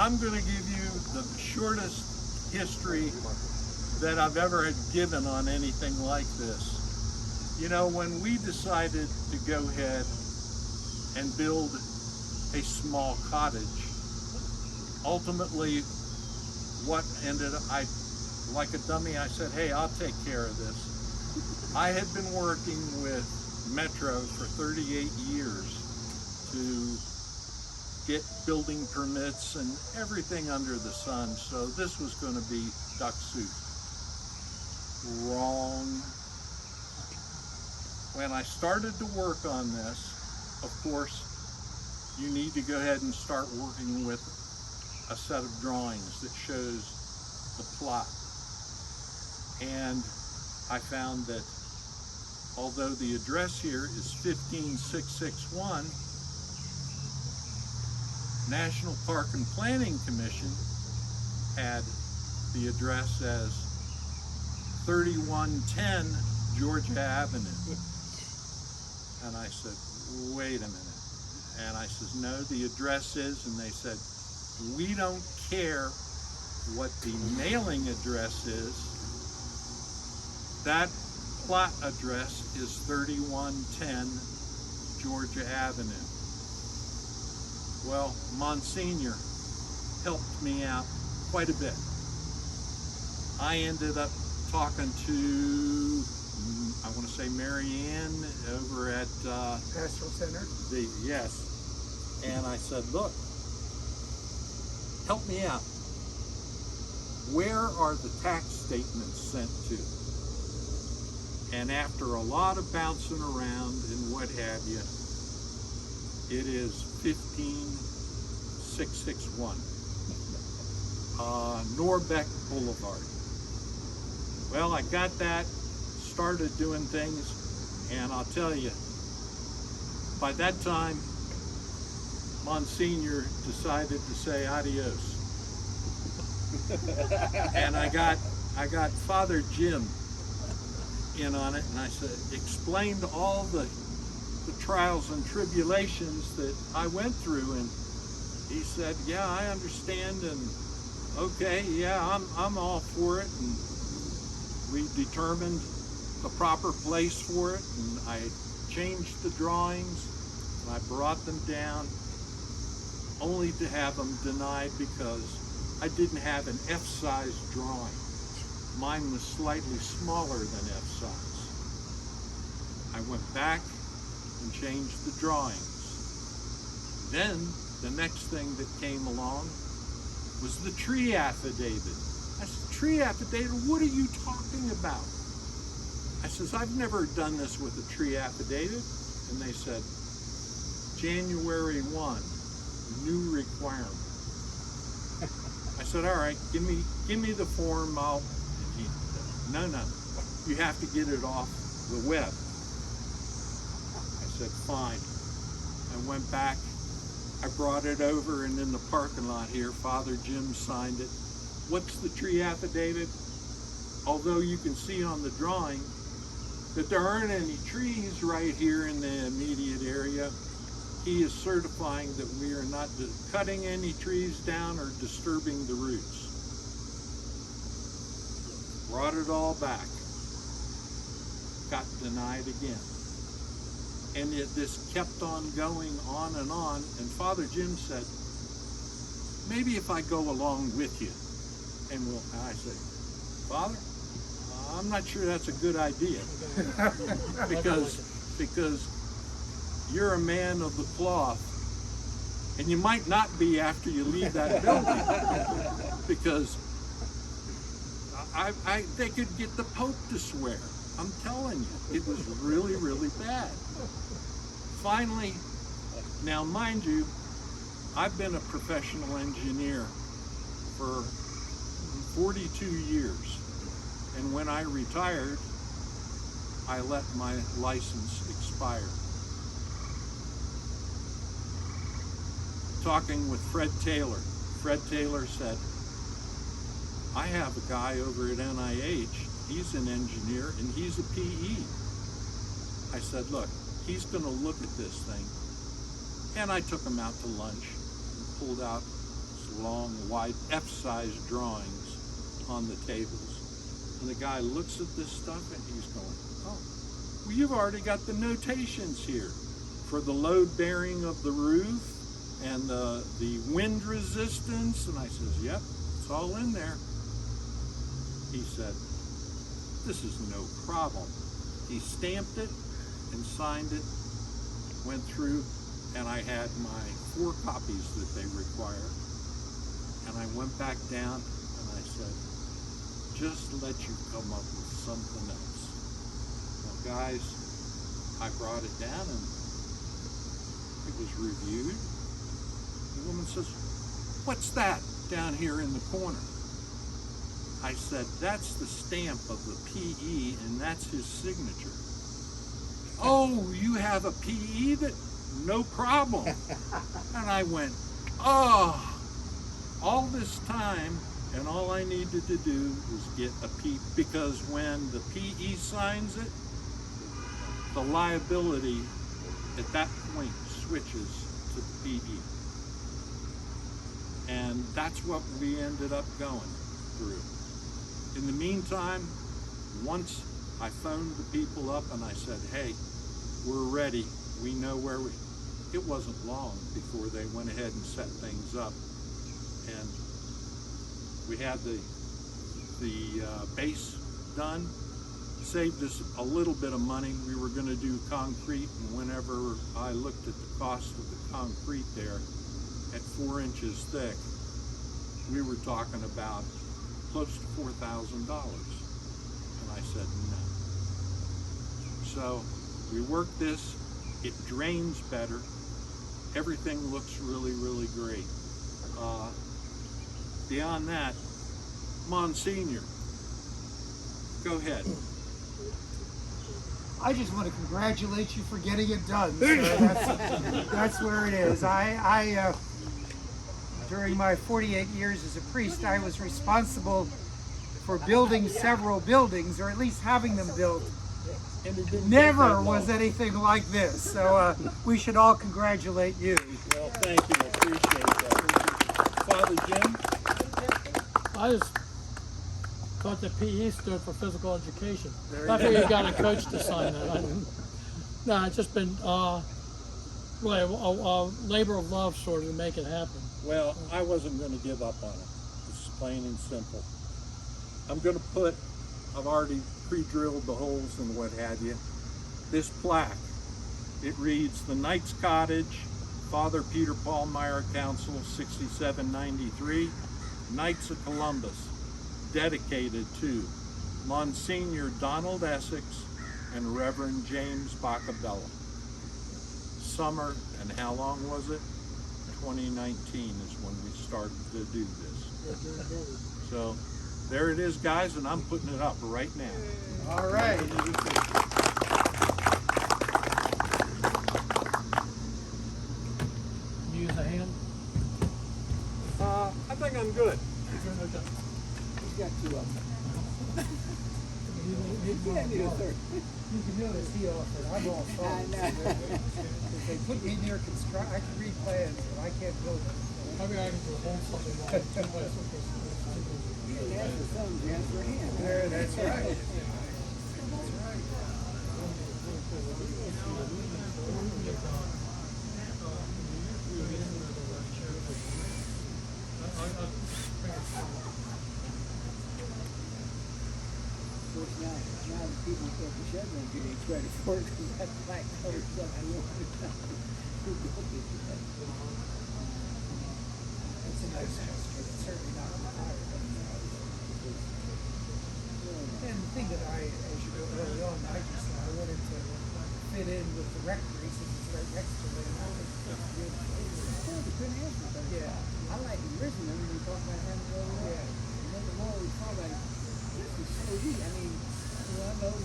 I'm going to give you the shortest history that I've ever given on anything like this. You know, when we decided to go ahead and build a small cottage, ultimately what ended, like a dummy, I said, hey, I'll take care of this. I had been working with Metro for 38 years to get building permits and everything under the sun, so this was going to be duck soup. Wrong. When I started to work on this, of course, you need to go ahead and start working with a set of drawings that shows the plot. And I found that although the address here is 15661, National Park and Planning Commission had the address as 3110 Georgia Avenue. And I said, wait a minute. And I said, no, the address is, and they said, we don't care what the mailing address is. That plot address is 3110 Georgia Avenue. Well, Monsignor helped me out quite a bit. I ended up talking to, I want to say Mary Ann over at Pastoral Center. Yes. And I said, look, help me out. Where are the tax statements sent to? And after a lot of bouncing around and what have you, it is 15661 Norbeck Boulevard. Well, I got that, started doing things, and I'll tell you, by that time, Monsignor decided to say adios. And I got Father Jim in on it, and I said, explained all the trials and tribulations that I went through, and he said, yeah, I understand, and okay, yeah, I'm all for it. And we determined the proper place for it, and I changed the drawings, and I brought them down, only to have them denied because I didn't have an F-size drawing. Mine was slightly smaller than F-size. I went back and changed the drawings. Then the next thing that came along was the tree affidavit. I said, tree affidavit, what are you talking about? I says, I've never done this with a tree affidavit. And they said, January 1, new requirement. I said, all right, give me the form, no, you have to get it off the web. I said, fine. I went back, I brought it over, and in the parking lot here, Father Jim signed it. What's the tree affidavit? Although you can see on the drawing that there aren't any trees right here in the immediate area, he is certifying that we are not cutting any trees down or disturbing the roots. Brought it all back. Got denied again. And this kept on going on, and Father Jim said, maybe if I go along with you, and I said, Father, I'm not sure that's a good idea, because you're a man of the cloth, and you might not be after you leave that building, because they could get the Pope to swear. I'm telling you, it was really, really bad. Finally, now mind you, I've been a professional engineer for 42 years, and when I retired, I let my license expire. Talking with Fred Taylor said, I have a guy over at NIH, he's an engineer and he's a PE. I said, look, he's going to look at this thing. And I took him out to lunch and pulled out long, wide F-size drawings on the tables. And the guy looks at this stuff and he's going, oh, well, you've already got the notations here for the load bearing of the roof and the wind resistance. And I says, yep, it's all in there. He said, this is no problem. He stamped it and signed it, went through, and I had my 4 copies that they require. And I went back down and I said, just let you come up with something else. Well, guys, I brought it down and it was reviewed. The woman says, what's that down here in the corner? I said, that's the stamp of the PE and that's his signature. Oh, you have a PE? That no problem. And I went, oh, all this time and all I needed to do was get a PE, because when the PE signs it, the liability at that point switches to the PE. And that's what we ended up going through. In the meantime, once I phoned the people up and I said, hey, we're ready. We know where we... It wasn't long before they went ahead and set things up. And we had the base done. Saved us a little bit of money. We were going to do concrete, and whenever I looked at the cost of the concrete there at 4 inches thick, we were talking about close to $4,000. And I said no. So we worked this, it drains better, everything looks really, really great. Beyond that, Monsignor, go ahead. I just want to congratulate you for getting it done. So that's where it is. During my 48 years as a priest, I was responsible for building several buildings, or at least having them built. Never was anything like this. So we should all congratulate you. Well, thank you. I appreciate that. Father Jim? I just thought that PE stood for physical education. I figured you got a coach to sign that. No, it's just been really a labor of love sort of to make it happen. Well, I wasn't going to give up on it. It's plain and simple. I'm going to put, I've already pre-drilled the holes and what have you, this plaque. It reads, the Knights Cottage, Father Peter Paul Meyer Council, 6793, Knights of Columbus, dedicated to Monsignor Donald Essex and Reverend James Bacabella. Summer, and how long was it? 2019 is when we started to do this. So there it is, guys, and I'm putting it up right now. All right. Use a hand. I think I'm good. He's got 2 of them. You need a third. You can notice he offered. I'm all phones. If they put me near I can read plans, but I can't build them. Maybe I can do a whole something like You didn't ask for thumbs, you asked for a hand. There, that's right. Of course, now the people who built the shed won't get any credit for it because that's black color stuff. I don't know who built it. It's a nice house, but it's certainly not required. And the thing that as you go early on, I wanted to fit in with the rectory since it's right next to it. You couldn't ask for that. Yeah. I like the original when we talked about having it over there. Yeah. And then the more we saw that this is so neat. I mean, I know